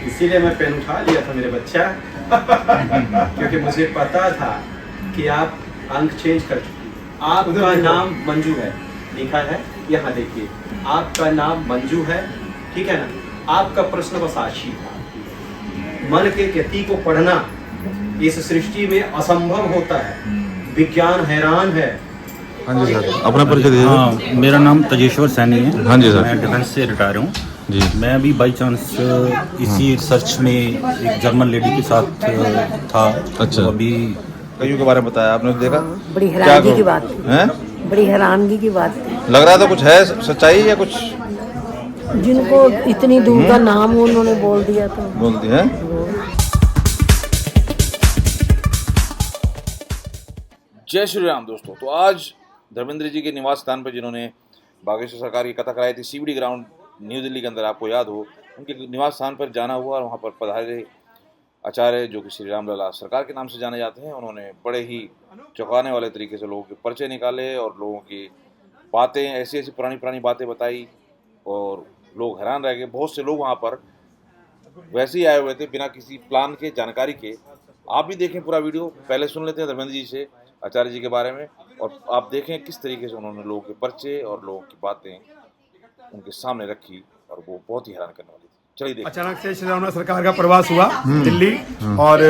इसीलिए मैं पेन उठा लिया था मेरे बच्चा क्योंकि मुझे पता था कि आप अंक चेंज कर चुकी। आपका नाम मंजू है, लिखा है यहाँ देखिए, आपका नाम मंजू है, ठीक है ना। आपका प्रश्न बस आशी था, मन के गति को पढ़ना इस सृष्टि में असंभव होता है, विज्ञान हैरान है। हाँ जी सर, अपना परिचय दीजिए। हाँ, मेरा नाम तजेश्वर सैनी है। हाँ जी सर। मैं डिफेंस से रिटायर हूँ जी। मैं अभी बाई चांस इसी रिसर्च में एक जर्मन लेडी के साथ था। अच्छा। तो अभी कईयों के बारे में बताया आपने, देखा? बड़ी हैरानगी की बात है, बड़ी हैरानगी की बात थी। लग रहा था कुछ है सच्चाई या कुछ जिनको इतनी दूर का नाम उन्होंने बोल दिया तो बोलती है। जय श्री राम दोस्तों। तो आज धर्मेंद्र जी के निवास स्थान पर जिन्होंने बागेश्वर सरकार की कथा कराई थी, सीबीडी ग्राउंड न्यू दिल्ली के अंदर, आपको याद हो, उनके निवास स्थान पर जाना हुआ और वहाँ पर पधारे आचार्य जो कि श्री राम लला सरकार के नाम से जाने जाते हैं। उन्होंने बड़े ही चौंकाने वाले तरीके से लोगों के पर्चे निकाले और लोगों की बातें, ऐसी ऐसी पुरानी बातें बताई और लोग हैरान रह गए। बहुत से लोग वहाँ पर वैसे ही आए हुए थे बिना किसी प्लान के, जानकारी के। आप भी देखें पूरा वीडियो, पहले सुन लेते हैं धर्मेंद्र जी से, आचार्य जी के बारे में, और आप देखें किस तरीके से उन्होंने लोगों के पर्चे और लोगों की बातें उनके सामने रखी और वो बहुत ही हैरान करने वाली थी। चलिए देखिए। अचानक से श्री राम सरकार का प्रवास हुआ दिल्ली और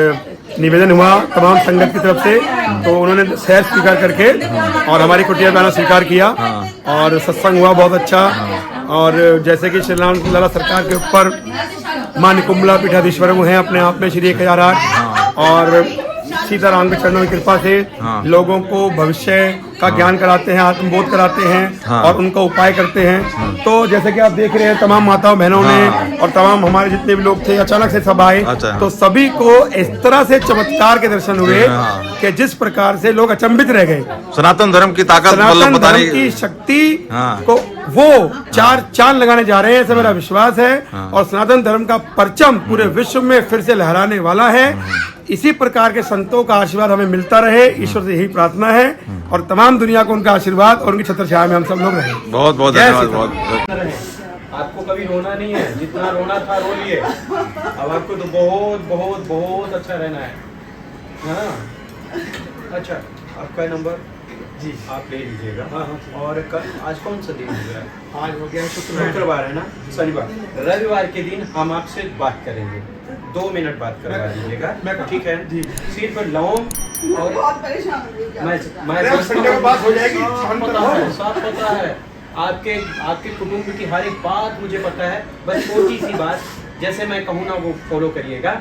निवेदन हुआ तमाम संगत की तरफ से, तो उन्होंने शहर स्वीकार करके और हमारी कुटिया गाना स्वीकार किया और सत्संग हुआ बहुत अच्छा। और जैसे कि श्री राम लला सरकार के ऊपर मां निकुंभला पीठाधीश्वरम हैं अपने आप में श्री 1008 और सीताराम के चरणों की कृपा से लोगों को भविष्य का ज्ञान कराते हैं, आत्मबोध कराते हैं और उनका उपाय करते हैं। तो जैसे कि आप देख रहे हैं तमाम माताओं बहनों ने और तमाम हमारे जितने भी लोग थे अचानक से सब आए। तो सभी को इस तरह से चमत्कार के दर्शन हुए कि जिस प्रकार से लोग अचंभित रह गए। सनातन धर्म की ताकत, सनातन धर्म की शक्ति को वो चार चांद लगाने जा रहे हैं, ऐसा मेरा विश्वास है। और सनातन धर्म का परचम पूरे विश्व में फिर से लहराने वाला है। इसी प्रकार के संतों का आशीर्वाद हमें मिलता रहे, ईश्वर से यही प्रार्थना है और तमाम दुनिया को उनका आशीर्वाद और उनकी छत्र छाया में हम सब लोग रहें। बहुत बहुत धन्यवाद। बहुत आपको कभी रोना नहीं है, जितना रोना था रो लिए। अब आपको तो बहुत बहुत बहुत अच्छा रहना है। हाँ अच्छा, आपका नंबर जी आप ले लीजिएगा। हाँ। और कल आज कौन सा दिन हो गया? आज हो गया शुक्रवार है ना, शनिवार। रविवार के दिन हम आपसे बात करेंगे, 2 मिनट बात करवा दीजिएगा, ठीक है जी। सिर पर लौंग और बहुत परेशान हो गई। मैं संडे को बात हो जाएगी, सब पता है। आपके कुटुंब की हर एक बात मुझे पता है। बस छोटी सी बात, जैसे मैं कहूँ ना वो फॉलो करिएगा।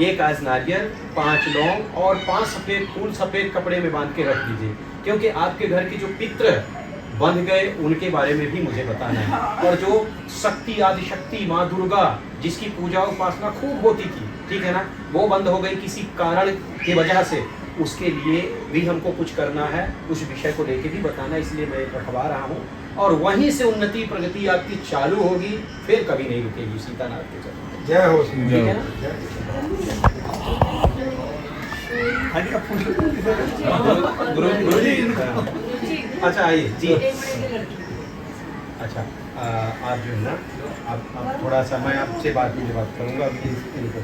1 आज नारियल, 5 लौंग और 5 सफेद फूल सफेद कपड़े में बांध के रख दीजिए, क्योंकि आपके घर की जो पितृ बंध गए उनके बारे में भी मुझे बताना है। और जो शक्ति, आदि शक्ति माँ दुर्गा जिसकी पूजा उपासना खूब होती थी, ठीक है ना, वो बंद हो गई किसी कारण की वजह से, उसके लिए भी हमको कुछ करना है, उस विषय को लेके भी बताना। इसलिए मैं रखवा रहा हूँ और वहीं से उन्नति प्रगति आपकी चालू होगी, फिर कभी नहीं रुकेगी। सीतानाथ के चरण। जय हो। ठीक है ना? गुरुजी अच्छा आइए जी। अच्छा आप जो है ना, आप थोड़ा सा, मैं आपसे बात करूँगा अभी इनको।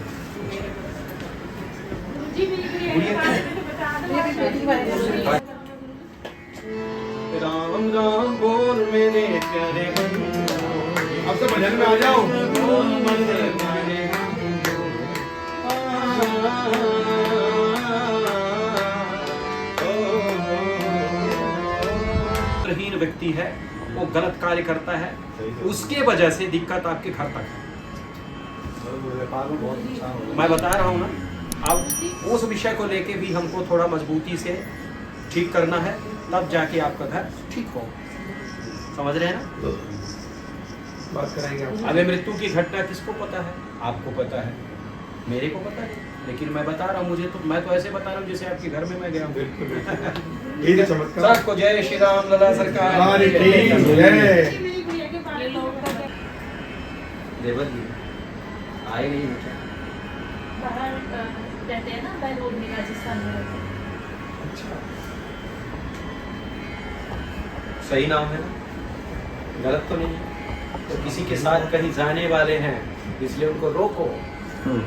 राम राम बोल मेरे प्यारे बंधु, अब तो भजन में आ जाओ। हीन व्यक्ति है, वो गलत कार्य करता है, उसके वजह से दिक्कत आपके घर तक है। मैं बता रहा हूँ ना, अब उस विषय को लेके भी हमको थोड़ा मजबूती से ठीक करना है, तब जाके आपका घर ठीक हो। समझ रहे हैं ना? बात कराएंगे। अबे मृत्यु की घटना किसको पता है? आपको पता है, मेरे को पता है, लेकिन मैं बता रहा हूँ, मुझे तो, मैं तो ऐसे बता रहा हूँ जैसे आपके घर में मैं गया हूँ। ये चमत्कार। सबको जय श्री राम लला सरकार। देवर जी आए नहीं मुझे। बाहर रहते हैं ना, बहलोड में, राजस्थान में रहते हैं। अच्छा, सही नाम है ना, गलत तो नहीं है। तो किसी के साथ कहीं जाने वाले हैं, इसलिए उनको रोको, हाँ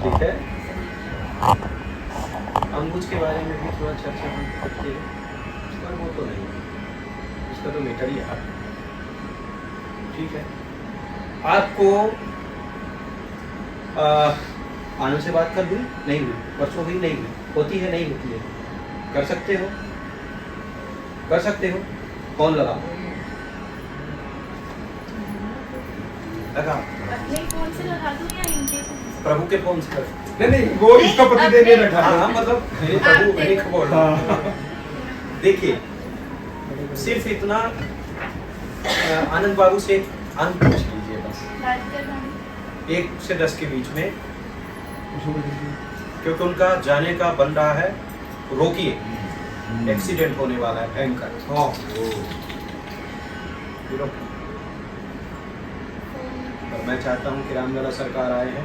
ठीक है। अंबुज के बारे में भी थोड़ा चर्चा हम करते हैं, पर वो तो नहीं, उसका तो मीटर ही है। ठीक है, आपको आनंद से बात कर हुई नहीं हुई, परसों हुई नहीं हुई, होती है नहीं होती है, कर सकते हो, कर सकते हो। कौन लगा लगा अपने फोन से लगा दूं या इनके फोन से? प्रभु के फोन से कर। नहीं वो इसका प्रतिदेव नहीं रखा हाँ है। हाँ, मतलब मेरे प्रभु मेरे को बोल रहा हूँ। देखिए, सिर्फ इतना आनंद बाबू से अंक पूछ लीजिए बस, बात करना है। 1 से 10 के बीच में, क्योंकि उनका जाने का बन रहा है, रोकिए, एक्सीडेंट होने वाला है भयंकर। और मैं चाहता हूँ कि रामलला सरकार आए हैं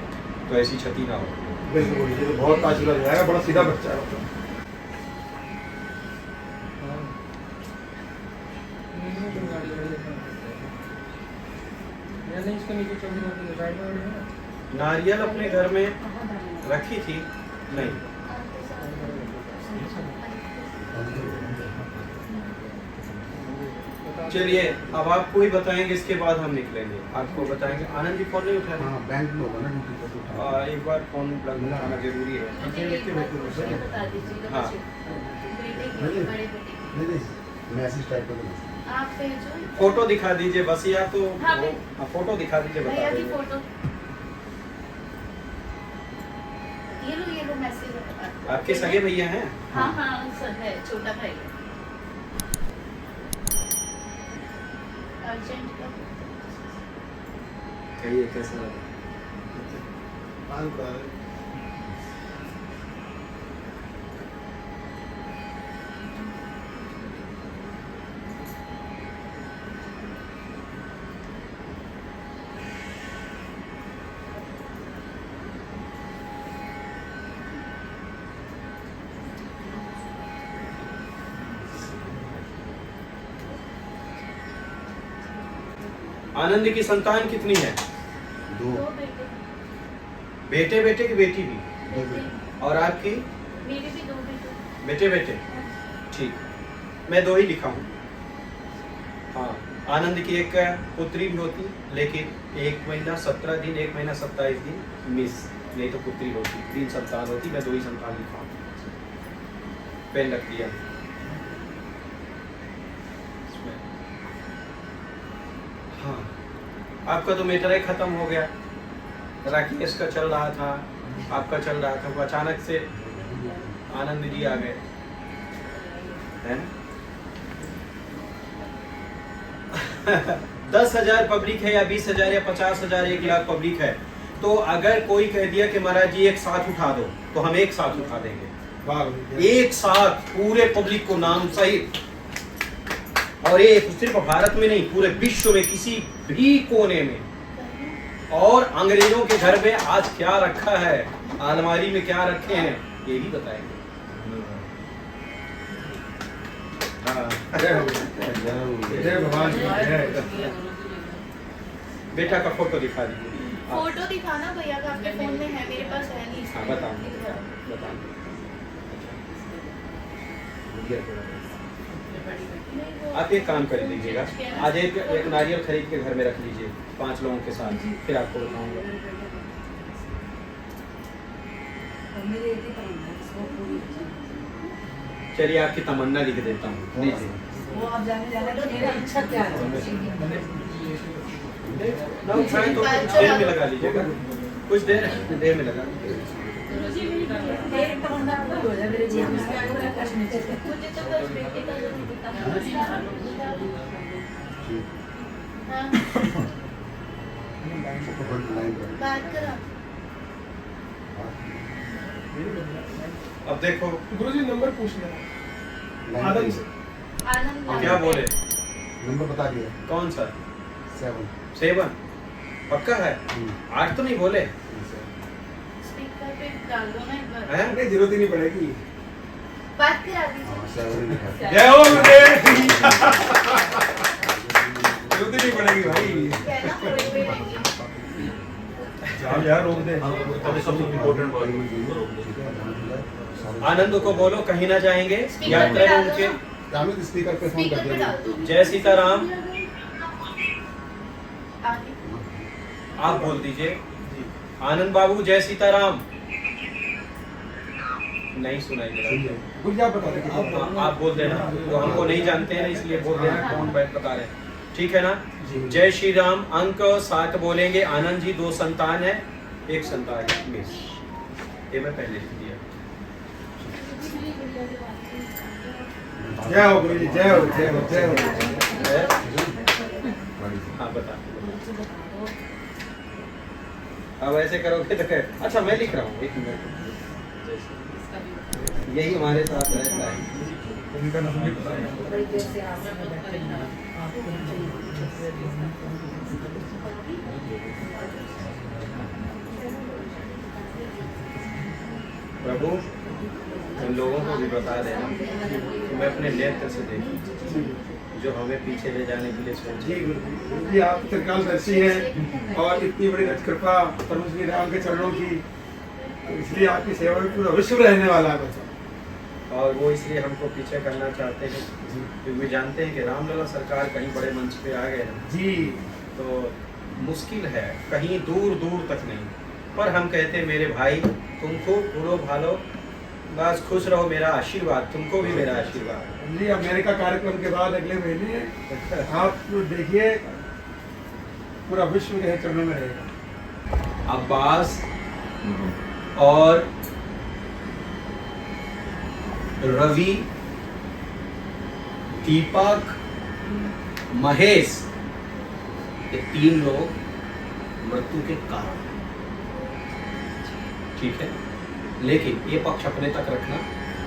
तो ऐसी क्षति ना हो। बिल्कुल, ये तो बहुत आशीर्वाद जाएगा, बड़ा सीधा बच्चा है। नारियल अपने घर में रखी थी नहीं, चलिए अब आपको ही बताएंगे, इसके बाद हम निकलेंगे, आपको बताएंगे। आनंद जी फोन नहीं उठा रहे? बैंक में होगा ना ड्यूटी पर तो उठा। एक बार फोन लगाना जरूरी है। मुझे एक बात मुझे बता दीजिएगा हाँ। बेटे की, बड़े बेटे की। नहीं मैसेज टाइप कर आप भेजो फोटो दिखा दीजिए बस, या तो हाँ, फोटो दिखा दीजिए, बता भैया की देंगे। फोटो। ये लो मैसेज है। आपके सगे भैया हैं? हाँ हाँ सब है, छोटा भाई है। अर्जेंट का कहिए कैसा लगा? आनंद की संतान कितनी है? दो बेटे। बेटे बेटे की बेटी भी, बेटे और आपकी? मेरे भी दो बेटे। बेटे बेटे, ठीक, मैं 2 ही लिखा हूँ। हाँ, आनंद की एक पुत्री भी होती, लेकिन 1 महीना 17 दिन, 1 महीना 27 दिन मिस, नहीं तो पुत्री होती, 3 संतान होती, मैं 2 ही संतान लिखा हूँ। पेन रख दिया। हाँ, आपका तो मैटर ही खत्म हो गया। राकेश का चल रहा था, आपका चल रहा था, वो अचानक से आनंद जी आ गए, है ना? 10,000 पब्लिक है या 20,000 या 50,000, 1 लाख पब्लिक है, तो अगर कोई कह दिया कि महाराज जी एक साथ उठा दो, तो हम एक साथ उठा देंगे, एक साथ पूरे पब्लिक को नाम सहित। और ये सिर्फ भारत में नहीं, पूरे विश्व में किसी भी कोने में। और अंग्रेजों के घर में आज क्या रखा है, अलमारी में क्या रखे हैं, ये भी बताएंगे। जय भगवान की जय। बेटा का फोटो दिखा दीजिए। फोटो दिखाना भैया का, आपके फोन में है, मेरे पास है नहीं। हाँ, बताओ। आप एक काम कर लीजिएगा, आज एक नारियल खरीद के घर में रख लीजिए 5 लोगों के साथ, फिर आपको बताऊंगा। चलिए आपकी तमन्ना लिख देता हूँ, लीजिए। तो देर में लगा लीजिएगा, कुछ देर में लगा लीजिएगा। मुझे तो बस बेटे का जो दिखा। हाँ, बात करो। अब देखो, गुरुजी नंबर पूछ लेना आनंद से। आनंद क्या बोले? नंबर बता दिया। कौन सा? 7 पक्का है? 8 तो नहीं बोले? स्पीकर पे डाल दो ना एक बार। हैं? नहीं जरूरत ही नहीं पड़ेगी। बात करा दीजिए। जय हो गुरुदेव। आनंद को बोलो कहीं ना जाएंगे, यात्रा में उनके रामित स्पीकर पे फोन कर स्पीकर पे डाल दो। जय सीताराम आगे। आप बोल दीजिए। आनंद बाबू जय सीताराम। नहीं सुनाई दे रहा। कुछ आप बता दें। आप बोल देना, तो हमको नहीं जानते हैं इसलिए बोल देना कौन बैठ बता रहे हैं, ठीक है ना। जय श्री राम। अंक 7 बोलेंगे। आनंद जी 2 संतान है, 1 संतान मिस, ये मैं पहले लिख दिया। जय हो गुरु जी, जय हो जय हो जय हो। हाँ बता। अब ऐसे करोगे तो अच्छा मैं लिख रहा हूँ, 1 मिनट। यही हमारे साथ रहता है। उनका नाम भी बताया। प्रभु उन लोगों को भी बता देना कि मैं अपने नेत्र से देखूं जो हमें पीछे ले जाने के लिए सोच। जी गुरु जी, आप त्रिकालदर्शी हैं और इतनी बड़ी कृपा प्रभु श्री राम के चरणों की, तो इसलिए आपकी सेवा में पूरा विश्व रहने वाला है बच्चा। और वो इसलिए हमको पीछे करना चाहते हैं क्योंकि जानते हैं कि रामलला सरकार कहीं बड़े मंच पे आ गए ना जी, तो मुश्किल है, कहीं दूर दूर तक नहीं। पर हम कहते हैं मेरे भाई तुमको भूलो भालो, बस खुश रहो, मेरा आशीर्वाद, तुमको भी मेरा आशीर्वाद। जी अमेरिका कार्यक्रम के बाद अगले महीने आप देखिए पूरा विश्व के चरणों में रहेगा। अब्बास और रवि, दीपक, महेश, ये 3 लोग मृत्यु के कारण, ठीक है। लेकिन ये पक्ष अपने तक रखना,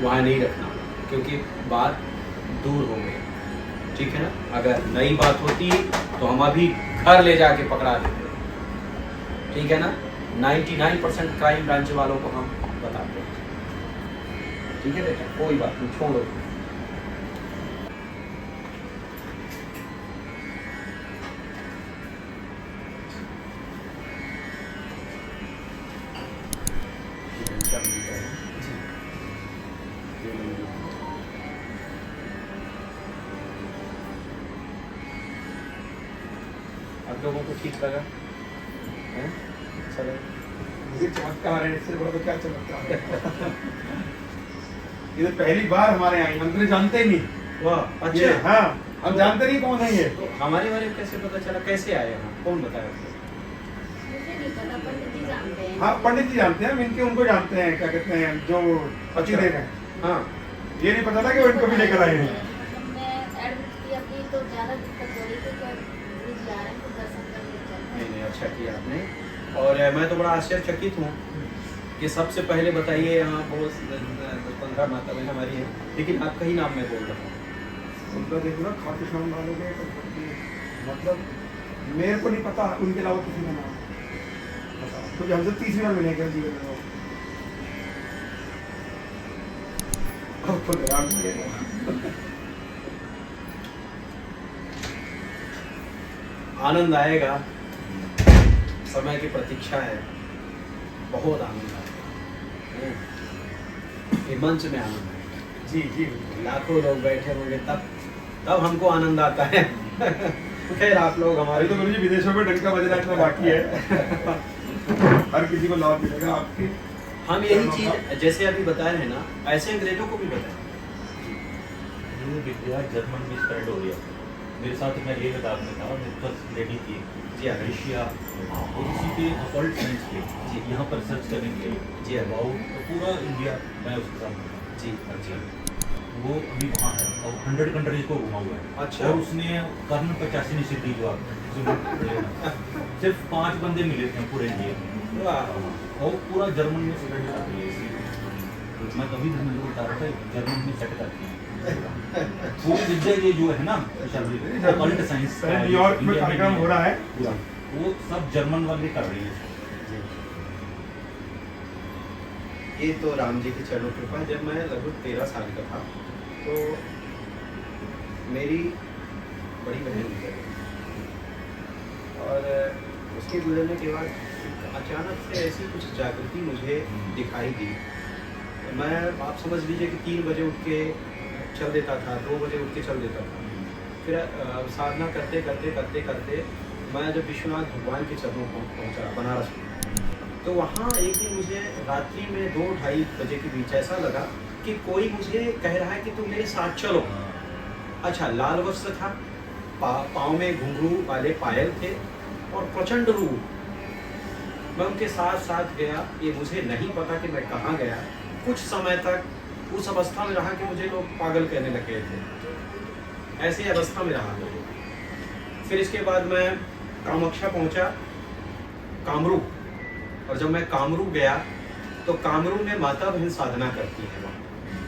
वहां नहीं रखना, क्योंकि बात दूर हो गई, ठीक है ना। अगर नई बात होती तो हम अभी घर ले जाके पकड़ा देते, ठीक है ना। 99% क्राइम ब्रांच वालों को हम बताते हैं, ठीक है बेटा, कोई बात नहीं, छोड़ो। आप लोगों को ठीक लगा? हैं? अच्छा लगा? ये चमत्कार है, इससे बड़ा तो क्या चमत्कार है। ये तो पहली बार हमारे यहाँ मंत्री जानते ही नहीं। वाह ये, अच्छा। हाँ हम जानते नहीं कौन है ये। तो हमारे बारे में कैसे पता चला, कैसे आए यहाँ, कौन बताया आपको? मुझे नहीं पता, पंडित जी जानते हैं। हाँ पंडित जी जानते हैं, हम इनके उनको जानते हैं, क्या कहते हैं जो पति देव हैं। हाँ ये नहीं पता था कि वो इनको भी लेकर आए हैं। मैं एडमिट किया थी तो ज़्यादा दिक्कत हो रही थी कि गुरु जी आ रहे हैं तो दर्शन कर लेते नहीं नहीं, अच्छा किया आपने। और मैं तो बड़ा आश्चर्यचकित हूँ कि सबसे पहले बताइए, यहाँ बहुत 15 माता बहन हमारी है, लेकिन आपका ही नाम मैं बोल रहा हूँ। उनका देखो ना खाटू श्याम वालों के मतलब मेरे को नहीं पता उनके अलावा किसी का नाम, क्योंकि हमसे 30 बार मिले क्या जीवन में। आनंद आएगा, समय की प्रतीक्षा है, बहुत आनंद आएगा, ये मंच में आनंद आएगा। जी जी लाखों लोग बैठे होंगे तब हमको आनंद आता है। खैर आप लोग हमारे अरे तो गुरु जी विदेशों में डंका बजना इतना बाकी है। हर किसी को लाभ मिलेगा आपके। हम यही चीज जैसे अभी बता रहे हैं ना, ऐसे अंग्रेजों को भी बताएं। ये विद्या जर्मन में स्प्रेड हो गया। मेरे साथ मैं ये किताब में था, मेरे पास लेडी थी जी हाँ। रशिया और इसी पे अकल्ट साइंस पे जी यहाँ पर सर्च करने के लिए जी हाँ। अबाउट तो पूरा इंडिया मैं उसके साथ था। जी अच्छा वो अभी वहाँ है और 100 कंट्रीज को घुमा हुआ है। अच्छा। और उसने कर्न 85 सिद्धि जो आप सिर्फ 5 बंदे मिले थे पूरे इंडिया में वाह। और पूरा जर्मन में स्प्रेड कर रही है। मैं कभी धर्मेंद्र को बता रहा था जर्मन में सेट करती है वो विद्या ये जो है ना अकल्ट साइंस न्यूयॉर्क में कार्यक्रम हो रहा है, वो सब जर्मन वाले कर रही है। ये तो राम जी की चरणों कृपा। जब मैं लगभग 13 साल का था तो मेरी बड़ी बहन गुजर गई और उसके गुजरने के बाद अचानक से ऐसी कुछ जागृति मुझे दिखाई दी। मैं आप समझ लीजिए कि 3 बजे उठ के चल देता था, 2 बजे उठ के चल देता था। फिर साधना करते करते करते करते मैं जब विश्वनाथ भगवान के चरणों को पहुँचा बनारस में, तो वहाँ एक दिन मुझे रात्रि में 2-2:30 बजे के बीच ऐसा लगा कि कोई मुझे कह रहा है कि तुम मेरे साथ चलो। अच्छा, लाल वस्त्र था, पाँव में घुंघरू वाले पायल थे और प्रचंड रूप। मैं उनके साथ साथ गया। ये मुझे नहीं पता कि मैं कहाँ गया। कुछ समय तक उस अवस्था में रहा कि मुझे लोग पागल कहने लगे थे, ऐसी अवस्था में रहा। फिर इसके बाद मैं कामाख्या पहुंचा, कामरू। और जब मैं कामरू गया तो कामरू में माता बहन साधना करती है।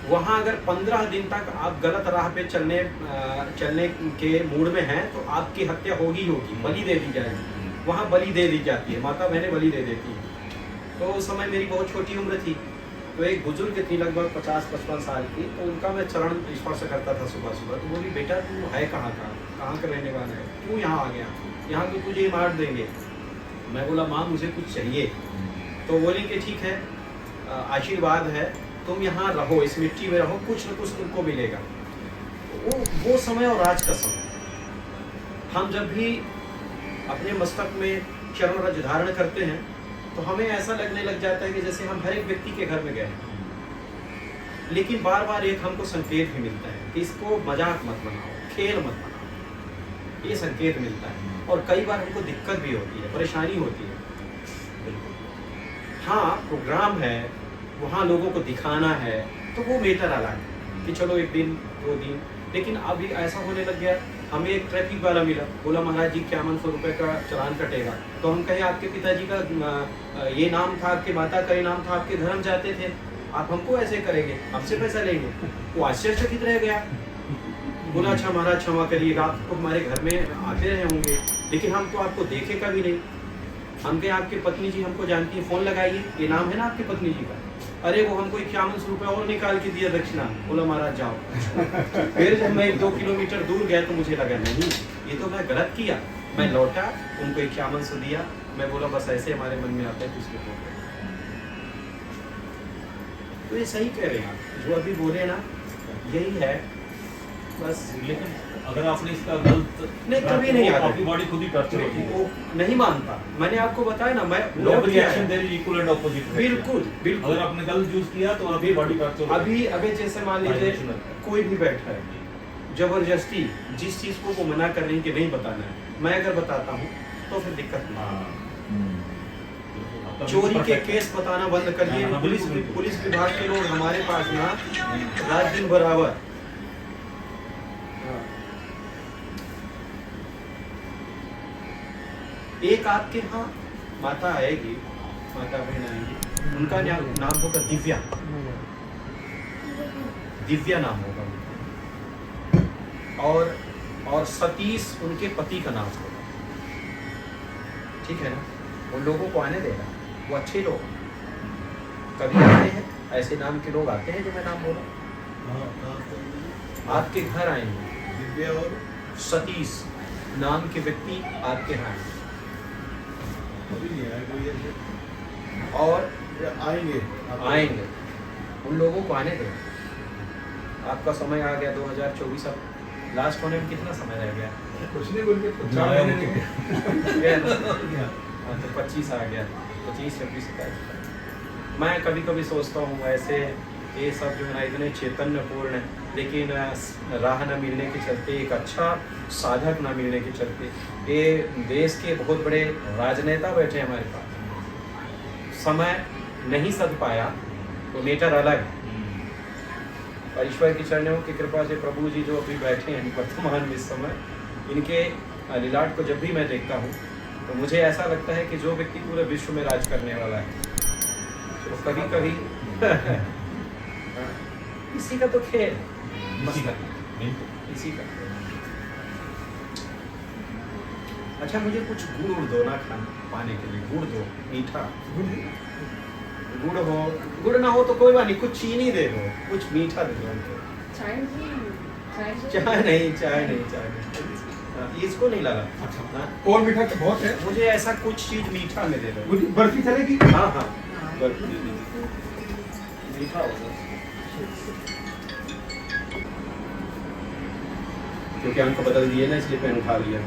वहाँ अगर 15 दिन तक आप गलत राह पे चलने के मूड में हैं तो आपकी हत्या होगी, बलि दे दी जाएगी। वहाँ बलि दे दी जाती है, माता बहनें बलि दे देती हैं। तो उस समय मेरी बहुत छोटी उम्र थी, तो एक बुजुर्ग थी लगभग 50-55 साल की, तो उनका मैं चरण स्पर्श करता था सुबह सुबह। तो बोली, बेटा तू है कहाँ का रहने वाला है, क्यों यहाँ आ गया, यहाँ तो तुझे मार देंगे। मैं बोला, माँ मुझे कुछ चाहिए। तो बोली कि ठीक है, आशीर्वाद है, तुम यहाँ रहो, इस मिट्टी में रहो, कुछ न कुछ तुमको मिलेगा। वो समय और आज का समय, हम जब भी अपने मस्तक में चरण रज धारण करते हैं तो हमें ऐसा लगने लग जाता है कि जैसे हम हर एक व्यक्ति के घर में गए हैं। लेकिन बार बार एक हमको संकेत भी मिलता है कि इसको मजाक मत बनाओ, खेल मत बनाओ, ये संकेत मिलता है। और कई बार हमको दिक्कत भी होती है, परेशानी होती है। हाँ, प्रोग्राम है, वहाँ लोगों को दिखाना है, तो वो मेटर अलग है कि चलो 1 दिन 2 दिन। लेकिन अभी ऐसा होने लग गया, हमें एक ट्रैफिक वाला मिला, बोला महाराज जी 5100 रुपये का चालान कटेगा। तो हम कहें आपके पिताजी का ये नाम था, आपके माता का ये नाम था, आपके धर्म जाते थे, आप हमको ऐसे करेंगे, हमसे पैसा लेंगे। वो आश्चर्यचकित रह गया, बोला अच्छा महाराज क्षमा करिएगा, आप तो हमारे घर में आते रहे होंगे, लेकिन हम तो आपको देखे कभी नहीं। हम कहे आपकी पत्नी जी हमको जानती है, फ़ोन लगाइए, ये नाम है ना आपकी पत्नी जी का। अरे वो हमको 5100 रुपये और निकाल के दिया दक्षिणा। बोला महाराज जाओ। फिर जब मैं 2 किलोमीटर दूर गया तो मुझे लगा नहीं, ये तो मैं गलत किया। मैं लौटा, उनको 5100 दिया। मैं बोला बस ऐसे हमारे मन में आता है कुछ नहीं। तो ये सही कह रहे हैं आप, जो अभी बोले ना यही है बस। लेकिन अगर आपने इसका गलत नहीं, कभी नहीं आता, आपकी बॉडी खुद ही टॉर्चर होती है। वो नहीं मानता। मैंने आपको बताया ना, मैं reaction there is equal and opposite. बिल्कुल बिल्कुल। अगर आपने गलत यूज किया तो अभी बॉडी टॉर्चर। अभी जैसे मान लीजिए कोई भी बैठा है, जबरदस्ती जिस चीज को वो मना कर रही है कि नहीं बताना है, मैं अगर बताता हूँ तो फिर दिक्कत नहीं। चोरी के केस बताना बंद करिए। पुलिस विभाग के लोग हमारे पास ना रात दिन बराबर। एक आपके यहाँ माता आएगी, माता बहन आएंगी, उनका नाम होगा दिव्या। दिव्या नाम होगा उनका। और सतीश उनके पति का नाम होगा। ठीक है ना? उन लोगों को आने देगा, वो अच्छे लोग। कभी आते हैं ऐसे नाम के लोग आते हैं जो मैं नाम बोला, आपके घर आएंगे। दिव्या और सतीश नाम के व्यक्ति आपके यहाँ आएंगे और आएंगे। उन लोगों को आने दें। आपका समय आ गया 2024, अब लास्ट होने में कितना समय रह गया? कुछ नहीं, बोल के तो 25 आ गया, 25, 26, 27। मैं कभी कभी सोचता हूँ ऐसे ये सब जो है ना इतने चैतन्यपूर्ण है, लेकिन राह न मिलने के चलते, एक अच्छा साधक न मिलने के चलते, ये देश के बहुत बड़े राजनेता बैठे हमारे पास, समय नहीं सध पाया तो मेटर अलग है। और ईश्वर की चरणों की कृपा से प्रभु जी जो अभी बैठे हैं वर्तमान इस समय, इनके लीलाट को जब भी मैं देखता हूँ तो मुझे ऐसा लगता है कि जो व्यक्ति पूरे विश्व में राज करने वाला है, तो कभी कभी इसी का तो खेल, इसी का। अच्छा, मुझे कुछ गुड़ दो ना खाना पाने के लिए, गुड़ दो, मीठा गुड़ हो, गुड़ ना हो तो कोई बात नहीं, कुछ चीनी दे दो, कुछ मीठा दे दो हमको। चाय नहीं, इसको नहीं लगा। अच्छा, और मीठा तो बहुत है, मुझे ऐसा कुछ चीज मीठा में दे दो। बर्फी चलेगी? हाँ, बर्फी लिखा होगा क्योंकि अंक बदल दिए ना, इसलिए पेन उठा लिया।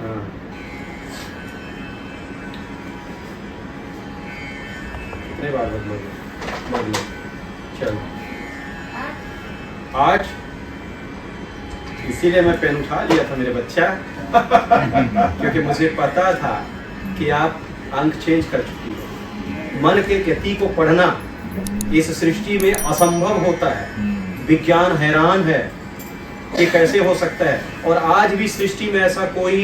हाँ, कितने बार बदलोगे? बदलो, चलो 8। इसीलिए मैं पेन उठा लिया था मेरे बच्चा क्योंकि मुझे पता था कि आप अंक चेंज कर चुकी हो। मन के गति को पढ़ना इस सृष्टि में असंभव होता है। विज्ञान हैरान है कि कैसे हो सकता है, और आज भी सृष्टि में ऐसा कोई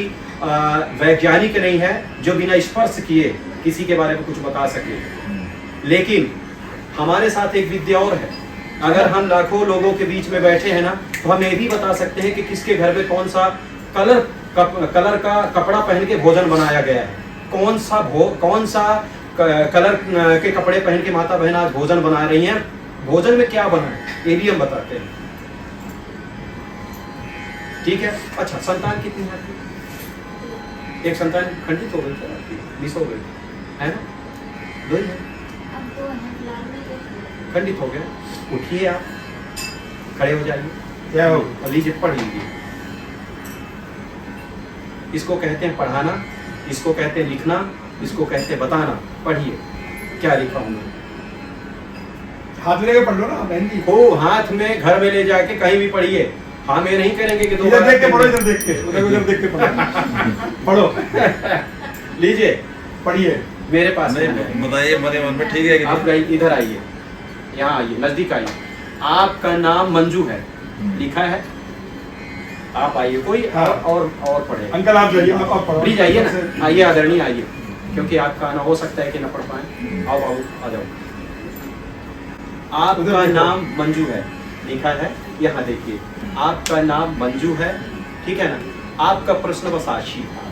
वैज्ञानिक नहीं है जो बिना स्पर्श किए किसी के बारे में कुछ बता सके। लेकिन हमारे साथ एक विद्या और है। अगर हम लाखों लोगों के बीच में बैठे हैं ना, तो हम ये भी बता सकते हैं कि किसके घर में कौन सा कलर का कपड़ा पहन के भोजन बनाया गया है, कौन सा कलर के कपड़े पहन के माता बहन आज भोजन बना रही हैं, भोजन में क्या बना है ये भी हम बताते हैं। ठीक है। अच्छा, संतान कितनी है आपकी? एक संतान खंडित हो गई क्या आपकी? मिस हो गई है ना? 2 ही है, अब 2 हैं फिलहाल में, 1 है। खंडित हो गया। उठिए, आप खड़े हो जाइए, क्या हो? और लीजिए पढ़ लीजिए। इसको कहते हैं पढ़ाना, इसको कहते हैं लिखना, इसको कहते हैं बताना। पढ़िए क्या लिखा हूं मैं। हाथ में लेके पढ़ लो ना बहन जी। हो हाथ में, घर में ले जाके कहीं भी पढ़िए। हाँ, मैं नहीं करेंगे कि इधर देख के पढ़ो, इधर देख के, उधर देख के पढ़ो। पढ़ो, लीजिए पढ़िए। मेरे पास बताइए मेरे मन में ठीक है कि आप इधर आइए, यहाँ आइए, नजदीक आइए। आपका नाम मंजू है, लिखा है। आप आइए, कोई हाँ। और पढ़े। अंकल आप जाइए, आप पढ़ो। प्लीज आइए ना, आइए आदरणीय आइए, क्योंकि आपका आना हो सकता है कि न पढ़ पाए। आओ आओ, आ जाओ। आपका नाम मंजू है, लिखा है, यहाँ देखिए। आपका नाम मंजू है, ठीक है ना? आपका प्रश्न बस आशी था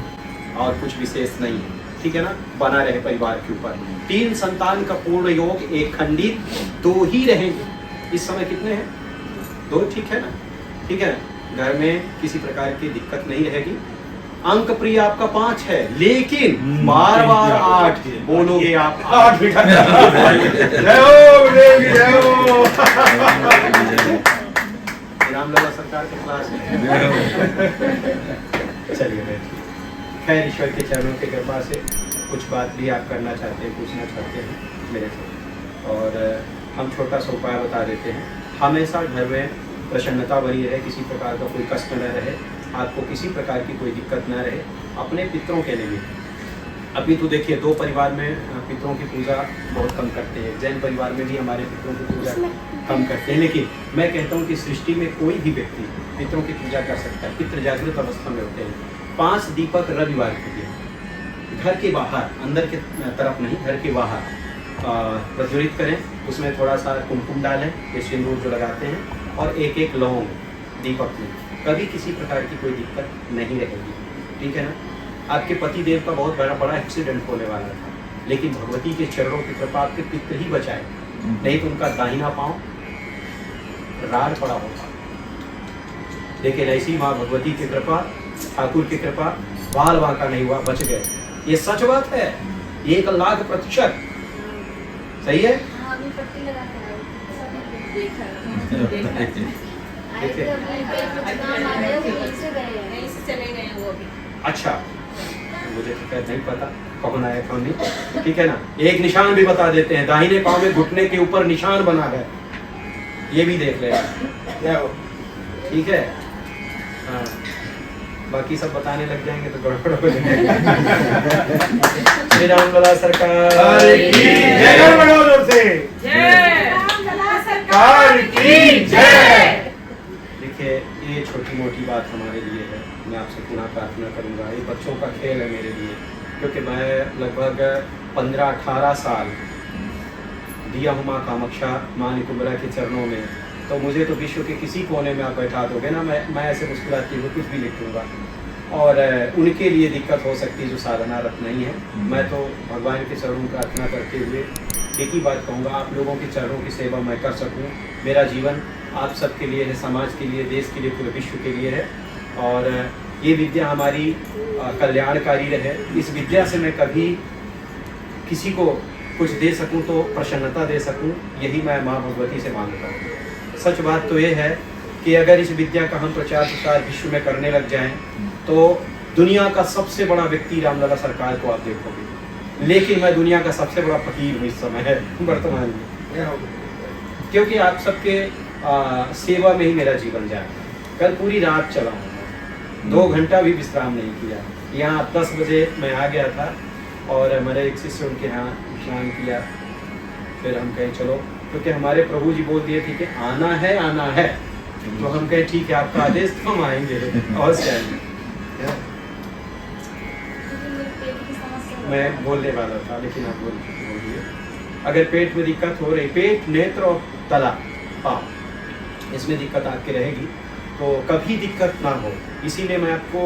और कुछ विशेष नहीं है, ठीक है ना? बना रहे परिवार के ऊपर। 3 संतान का पूर्ण योग, 1 खंडित, 2 ही रहेंगे। इस समय कितने हैं? 2, ठीक है ना? ठीक है ना? घर में किसी प्रकार की दिक्कत नहीं रहेगी। अंक प्रिय आपका 5 है, लेकिन बार-बार 8 बोलोगे आप। 8 जय हो गुरुदेव की जय हो। रामलला सरकार के क्लास है। चलिए बैठिए। खैर, ईश्वर के चरणों की कृपा से कुछ बात भी आप करना चाहते हैं, पूछना चाहते हैं मेरे से, और हम छोटा सा उपाय बता देते हैं। हमेशा घर में प्रसन्नता बनी रहे, किसी प्रकार का कोई कष्ट न रहे, आपको किसी प्रकार की कोई दिक्कत न रहे। अपने पितरों के लिए अभी तो देखिए, 2 परिवार में पितरों की पूजा बहुत कम करते हैं। जैन परिवार में भी हमारे पितरों की पूजा कम करते हैं, लेकिन मैं कहता हूँ कि सृष्टि में कोई भी व्यक्ति पितरों की पूजा कर सकता है। पितृ जागृत अवस्था में होते हैं। 5 दीपक रविवार के दिन घर के बाहर, अंदर के तरफ नहीं, घर के बाहर प्रज्वलित करें। उसमें थोड़ा सा कुमकुम डालें, ये सिंदूर जो लगाते हैं, और 1-1 लौंग दीपक में। कभी किसी प्रकार की कोई दिक्कत नहीं रहेगी, ठीक है ना? आपके पति देव का बहुत बड़ा एक्सीडेंट होने वाला था, लेकिन भगवती के चरणों की कृपा आपके पितृ ही बचाए, नहीं तो उनका दाहिना पांव राड़ पड़ा होता। लेकिन ऐसी माँ भगवती की कृपा, ठाकुर की कृपा, बाल बांका नहीं हुआ, बच गए। ये सच बात है, 1,00,000% सही है। हाँ, अभी पट्टी लगा के आई थी, सब देखा है। आए थे अभी पे कुछ काम आ गया, वो यहीं से गए हैं, यहीं से चले गए हैं वो अभी। अच्छा, मुझे तो खैर नहीं पता कौन आया कौन नहीं, ठीक है ना? एक निशान भी बता देते हैं, दाहिने पांव में घुटने के ऊपर निशान बना है, ये भी देख लेना, ठीक है? हाँ, बाकी सब बताने लग जाएंगे तो गड़बड़ हो जाएगा। श्री रामलला सरकार की जय। जोर से सरकार की जय। देखिए, ये छोटी मोटी बात हमारे लिए है। मैं आपसे पुनः प्रार्थना करूंगा, ये बच्चों का खेल है मेरे लिए, क्योंकि मैं लगभग 15-18 साल दिया हूँ माँ कामाक्षा, माँ निकुम्बरा के चरणों में। तो मुझे तो विश्व के किसी कोने में आप बैठा दोगे ना, मैं ऐसे मुस्कुराती हुई कुछ भी लिख दूँगा, और उनके लिए दिक्कत हो सकती है जो साधनारत नहीं है। मैं तो भगवान के चरणों में प्रार्थना करते हुए एक ही बात कहूँगा, आप लोगों के चरणों की सेवा मैं कर सकूँ। मेरा जीवन आप सबके लिए है, समाज के लिए, देश के लिए, पूरे विश्व के लिए है। और ये विद्या हमारी कल्याणकारी रहे। इस विद्या से मैं कभी किसी को कुछ दे सकूं तो प्रसन्नता दे सकूं, यही मैं माँ भगवती से मांगता हूँ। सच बात तो ये है कि अगर इस विद्या का हम प्रचार प्रसार विश्व में करने लग जाएं तो दुनिया का सबसे बड़ा व्यक्ति रामलला सरकार को आप देखोगे, लेकिन मैं दुनिया का सबसे बड़ा फकीर हूँ इस समय है वर्तमान में, क्योंकि आप सबके सेवा में ही मेरा जीवन जाए। कल पूरी रात चला हूँ, 2 घंटा भी विश्राम नहीं किया। यहाँ 10 बजे मैं आ गया था और हमारे एक शिष्य उनके यहाँ स्नान किया, फिर हम कहे चलो, क्योंकि हमारे प्रभु जी बोल दिए ठीक है आना है, तो हम कहे ठीक है आपका आदेश तो हम आएंगे और क्या। मैं बोलने वाला था लेकिन आप बोलिए। अगर पेट में दिक्कत हो रही, पेट, नेत्र और तला, पाँव, इसमें दिक्कत आपके रहेगी तो कभी दिक्कत ना हो, इसीलिए मैं आपको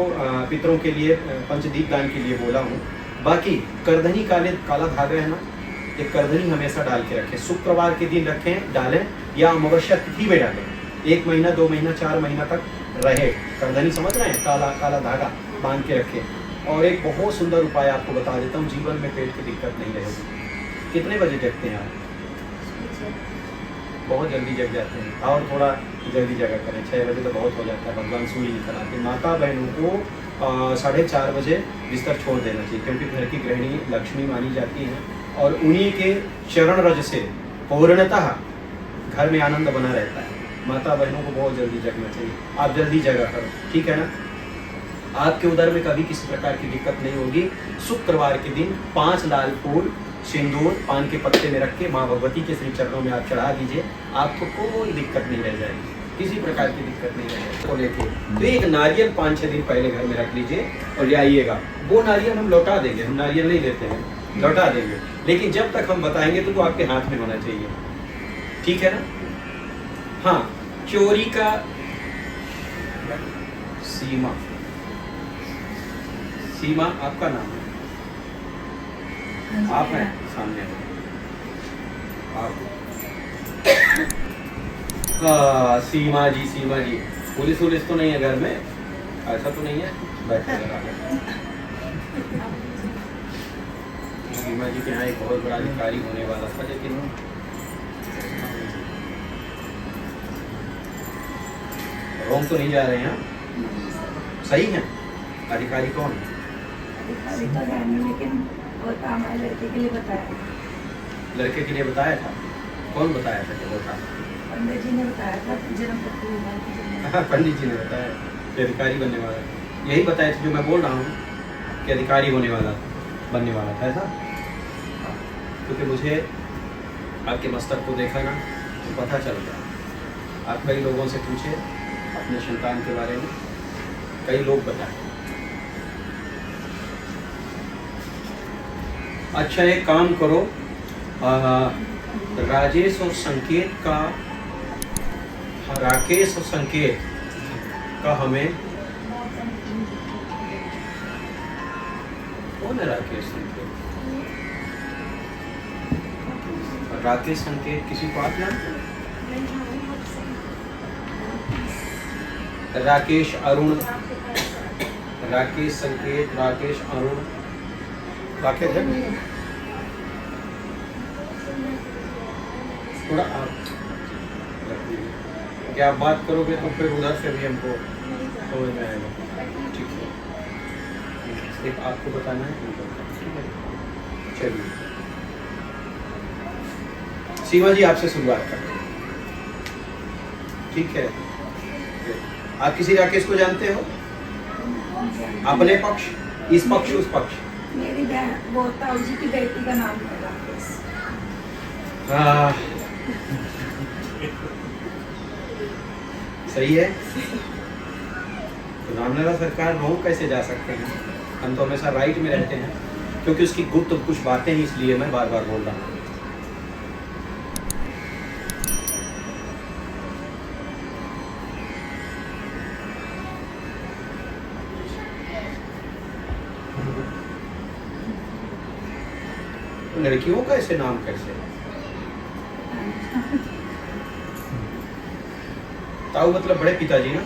पितरों के लिए पंचदीप दान के लिए बोला हूँ। बाकी करधनी काला धागा है ना, एक करधनी हमेशा डाल के रखें, शुक्रवार के दिन रखें, डालें या अमावस्या तिथि में डालें, 1 महीना 2 महीना 4 महीना तक रहे करधनी, समझ रहे हैं, काला धागा बांध के रखें। और एक बहुत सुंदर उपाय आपको बता देता हूँ, जीवन में पेट की दिक्कत नहीं रहेगी। कितने बजे जगते हैं आप? बहुत जल्दी जग जाते हैं, और थोड़ा जल्दी जगा करें, 6 बजे तो बहुत हो जाता है, भगवान सूर्य निकल आते हैं। माता बहनों को 4:30 बजे बिस्तर छोड़ देना चाहिए, क्योंकि घर की गृहिणी लक्ष्मी मानी जाती हैं और उन्हीं के चरण रज से पूर्णतः घर में आनंद बना रहता है। माता बहनों को बहुत जल्दी जगना चाहिए, आप जल्दी जगा करो, ठीक है ना। आपके उदर में कभी किसी प्रकार की दिक्कत नहीं होगी। शुक्रवार के दिन 5 लाल फूल सिंदूर पान के पत्ते में रख के माँ भगवती के श्री चरणों में आप चढ़ा दीजिए, आपको कोई दिक्कत नहीं रह जाएगी, किसी प्रकार की दिक्कत नहीं रहेगी। तो लेके तो एक नारियल 5-6 दिन पहले घर में रख लीजिए और ले आइएगा। वो नारियल हम लौटा देंगे, हम नारियल नहीं लेते हैं, लौटा देंगे, लेकिन जब तक हम बताएंगे तो वो आपके हाथ में होना चाहिए, ठीक है ना। हाँ, चोरी का सीमा आपका नाम है, आप हैं सामने आप। सीमा जी पुलिस तो नहीं है घर में, ऐसा तो नहीं है, बैठे सीमा जी के यहाँ एक बहुत बड़ा अधिकारी होने वाला था, लेकिन रोंग तो नहीं जा रहे हैं, सही है। अधिकारी कौन है? अधिकारी तो है नहीं, लेकिन वो काम है, लड़के के लिए बताया। लड़के के लिए बताया था? कौन बताया था कि वो काम? पंडित जी ने बताया था, जन्म। हाँ, पंडित जी ने बताया कि अधिकारी बनने वाला है, यही बताया था जो मैं बोल रहा हूँ कि अधिकारी होने वाला बनने वाला था, ऐसा। क्योंकि मुझे आपके मस्तक को देखा ना तो पता चल गया। आप कई लोगों से पूछे अपने संतान के बारे में, कई लोग बताए। अच्छा, एक काम करो, राजेश और संकेत का, राकेश और संकेत का हमें, कौन है राकेश संकेत? राकेश संकेत किसी को आप जानते हैं? राकेश अरुण, राकेश संकेत, राकेश अरुण, राकेश है थोड़ा आप क्या आप बात करोगे तो फिर उधर से भी हमको समझ में आएगा, ठीक है। सिर्फ आपको बताना है, चलिए सीमा जी आपसे शुरुआत करते हैं, ठीक है। आप किसी राकेश को जानते हो? अपने पक्ष, इस पक्ष, उस पक्ष? मेरी बहन, वो ताऊ जी की बेटी का नाम है राकेश। सही है। तो रामलला सरकार रोंग कैसे जा सकते हैं? हम तो हमेशा राइट में रहते हैं, क्योंकि उसकी गुप्त कुछ बातें हैं, इसलिए मैं बार बार बोल रहा हूँ। लड़कियों का ऐसे नाम कैसे? ताऊ मतलब बड़े पिताजी ना,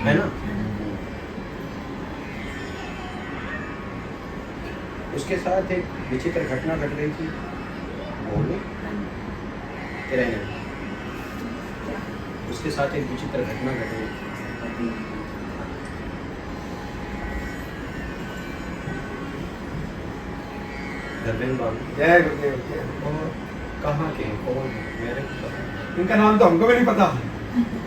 है ना। उसके साथ एक विचित्र घटना घट रही थी, बोलो तेरा ही नाम। उसके साथ एक विचित्र घटना घट रही थी। धर्मेंद्र बाबू जय गुरुदेव जय। कहाँ के हैं? कौन है? मेरे को पता नहीं। इनका नाम तो हमको भी नहीं पता,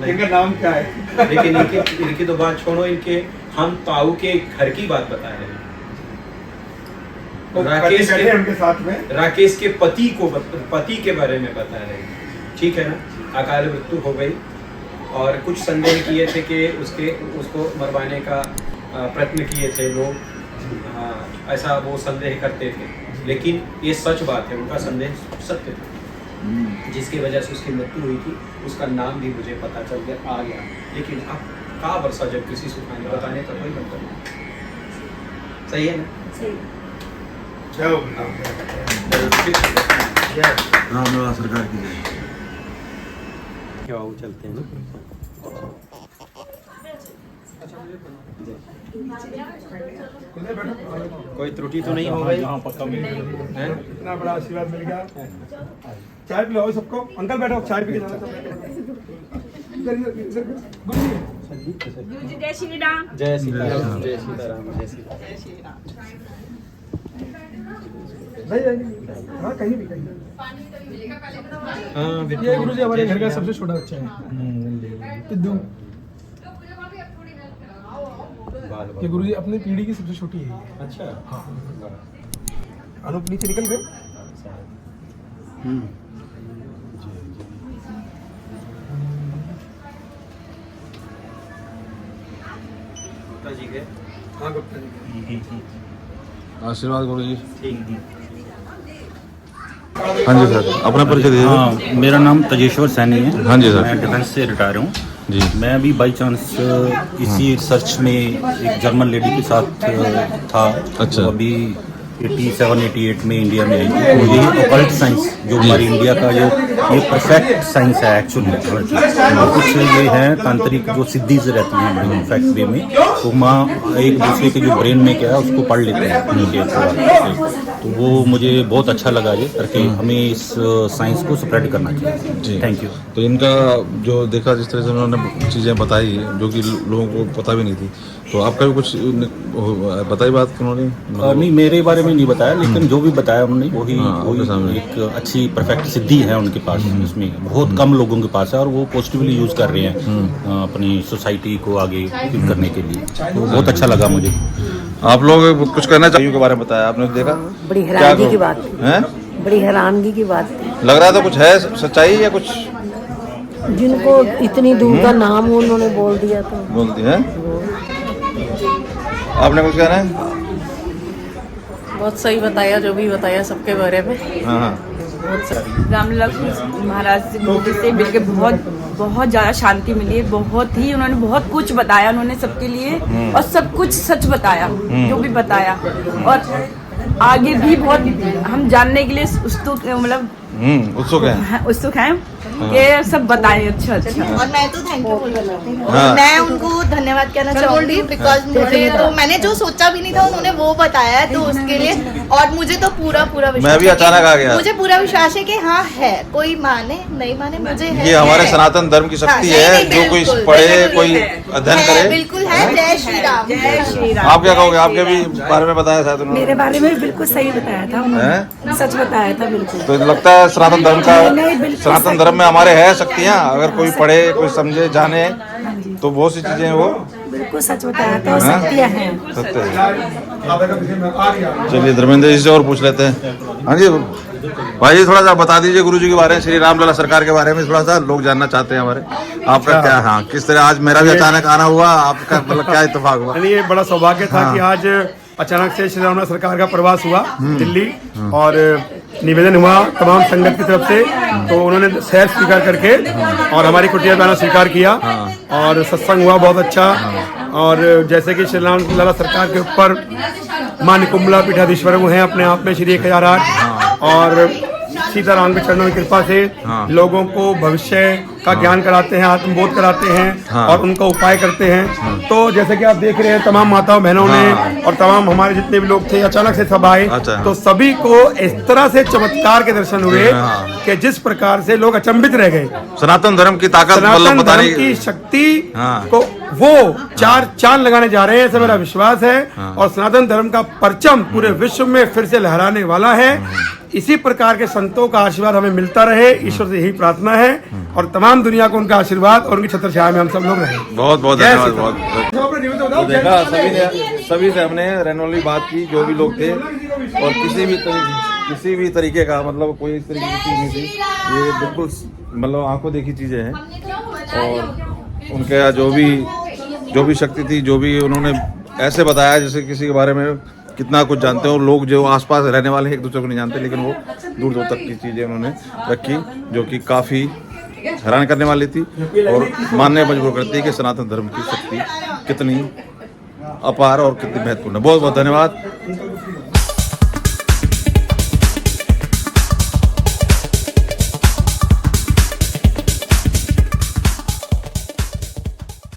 इनका नाम क्या है। लेकिन इनकी तो बात छोड़ो, इनके हम ताऊ के घर की बात बता रहे हैं। राकेश के उनके साथ में राकेश के पति के बारे में बता रहे हैं, ठीक है ना। अकाल मृत्यु हो गई और कुछ संदेह किए थे कि उसको मरवाने का प्रयत्न किए थे लोग, ऐसा वो संदेह करते थे, लेकिन ये सच बात है, उनका संदेह सत्य था। जिसकी वजह से उसकी मृत्यु हुई थी, उसका नाम भी मुझे पता चल गया, आ गया। लेकिन अब का वर्षा जब किसी सुखाने बताने का कोई मतलब नहीं। सही है ना? सही। रामलला सरकार की जय। क्या वो चलते हैं ना। कोई त्रुटि तो नहीं हो गई? हैं? इतना बड़ा आशीर्वाद मिल गया। चाय पिलाओ सबको। अंकल बैठो, चाय पी के जाना। जय श्री राम। जय सीताराम, जय सीताराम, जय सीताराम। हाँ कहीं भी कहीं। हाँ ये गुरुजी हमारे घर का सबसे छोटा बच्चा है, पिद्दू। ये गुरुजी अपनी पीढ़ी की सबसे छोटी है। अच्छा। हाँ। अनूप नीचे निकल गए। गुप्ता जी के। हाँ गुप्ता जी। आशीर्वाद गुरु जी। ठीक। हाँ जी सर, अपना परिचय दीजिए। हाँ, मेरा नाम तेजेश्वर सैनी है। हाँ जी सर। मैं डिफेंस से रिटायर हूँ जी। मैं अभी बाई चांस इसी सर्च में एक जर्मन लेडी के साथ था। अच्छा। तो अभी 87-88 में इंडिया में आई थी। तो ये ऑकल्ट साइंस जो हमारी इंडिया का ये परफेक्ट साइंस है एक्चुअली। कुछ ये है तांत्रिक जो सिद्धीज रहती हैं इनफैक्ट वे में, तो माँ एक दूसरे के जो ब्रेन में क्या है उसको पढ़ लेते हैं उनके। तो वो मुझे बहुत अच्छा लगा ये करके, हमें इस साइंस को स्प्रेड करना चाहिए जी। Thank you. तो इनका जो देखा जिस तरह से उन्होंने चीज़ें बताई जो कि लोगों को पता भी नहीं थी, तो आपका भी कुछ बताई बात उन्होंने? नहीं, मेरे बारे में नहीं बताया, लेकिन जो भी बताया उन्होंने वही आपके सामने। एक अच्छी परफेक्ट सिद्धि है उनके पास। इसमें बहुत कम लोगों के पास है और वो पॉजिटिवली यूज कर रहे हैं अपनी सोसाइटी को आगे करने के लिए। तो बहुत अच्छा लगा मुझे। आप लोग कुछ करना चाहिए के बारे में बताया आपने, देखा बड़ी हैरानगी की बात थी। है? बड़ी हैरानगी की बात थी। लग रहा था कुछ है सच्चाई या कुछ जिनको इतनी दूर का नाम उन्होंने बोल दिया तो बोलती है। आपने कुछ कहना है? बहुत सही बताया, जो भी बताया सबके बारे में हाँ हाँ। बहुत सही। रामलला महाराज मोदी से मिलकर बहुत ज़्यादा शांति मिली है। बहुत ही उन्होंने बहुत कुछ बताया उन्होंने सबके लिए, और सब कुछ सच बताया जो भी बताया, और आगे भी बहुत हम जानने के लिए उत्सुक उत्सुक हैं कि सब बताएं अच्छा। और मैं तो थैंक यू बोलना चाहती हूँ। हाँ। मैं उनको धन्यवाद कहना चाहूंगी बिकॉज मुझे तो मैंने जो सोचा भी नहीं था उन्होंने वो बताया है, तो उसके लिए और मुझे तो पूरा विश्वास मैं भी है अचानक आ गया। मुझे पूरा विश्वास है कि हाँ है, कोई माने नहीं माने मुझे है। ये हमारे सनातन धर्म की शक्ति हाँ, है, नहीं, जो कोई बिल्कुल, पढ़े कोई अध्ययन है, करे। बिल्कुल है। जय श्री राम। जय श्री राम। आप क्या कहोगे? आपके भी बारे में बताया शायद उन्होंने। मेरे बारे में बिल्कुल सही बताया था उन्होंने, सच बताया था बिल्कुल। तो लगता है सनातन धर्म नहीं, बिल्कुल का, सनातन धर्म में हमारे है शक्तियाँ, अगर कोई पढ़े कोई समझे जाने तो बहुत सी चीजें वो बिल्कुल सच बताया था, और शक्तियाँ हैं। सत्य है। चलिए धर्मेंद्र जी से और पूछ लेते हैं। हाँ जी भाई जी, थोड़ा सा बता दीजिए गुरु जी के बारे में, श्री रामलला सरकार के बारे में थोड़ा सा लोग जानना चाहते हैं हमारे। आपका क्या, हाँ किस तरह आज मेरा भी अचानक आना हुआ, आपका मतलब क्या इत्तेफाक हुआ? ये बड़ा सौभाग्य था कि आज अचानक से श्री रामलला सरकार का प्रवास हुआ दिल्ली, और निवेदन हुआ तमाम संगत की तरफ से, तो उन्होंने सहर्ष स्वीकार करके और हमारी कुटिया गाना स्वीकार किया, और सत्संग हुआ बहुत अच्छा। और जैसे कि श्री रामलला सरकार के ऊपर मां निकुंबला पीठाधीश्वर हैं अपने आप में श्री 1008, और सीताराम के चरणों की कृपा से लोगों को भविष्य का ज्ञान कराते हैं, आत्मबोध कराते हैं हाँ। और उनका उपाय करते हैं। तो जैसे कि आप देख रहे हैं तमाम माताओं बहनों ने और तमाम हमारे जितने भी लोग थे अचानक से सब आए, अच्छा। तो सभी को इस तरह से चमत्कार के दर्शन हुए कि जिस प्रकार से लोग अचंभित रह गए। सनातन धर्म की ताकत मतलब सनातन बताने धर्म की शक्ति हाँ। को वो 4 चांद लगाने जा रहे हैं, ऐसा मेरा विश्वास है। और सनातन धर्म का परचम पूरे विश्व में फिर से लहराने वाला है। इसी प्रकार के संतों का आशीर्वाद हमें मिलता रहे, ईश्वर से यही प्रार्थना है और तमाम दुनिया को उनका आशीर्वाद और उनकी छत्र छाया में हम सब लोग रहें। बहुत बहुत जय धन्यवाद। श्री बहुत राम। देखा सभी से हमने रैंडमली बात की, जो भी लोग थे, और किसी भी तरीके का मतलब कोई इस तरीके की चीज नहीं थी। ये बिल्कुल मतलब आंखों देखी चीजें हैं और उनके यहाँ जो भी शक्ति थी, जो भी उन्होंने ऐसे बताया जैसे किसी के बारे में कितना कुछ जानते हो। लोग जो आसपास रहने वाले हैं एक दूसरे को नहीं जानते, लेकिन वो दूर दूर तक की चीजें उन्होंने रखी, जो कि काफी हैरान करने वाली थी और मानने मजबूर करती है कि सनातन धर्म की शक्ति कितनी अपार और कितनी महत्वपूर्ण है। बहुत बहुत धन्यवाद।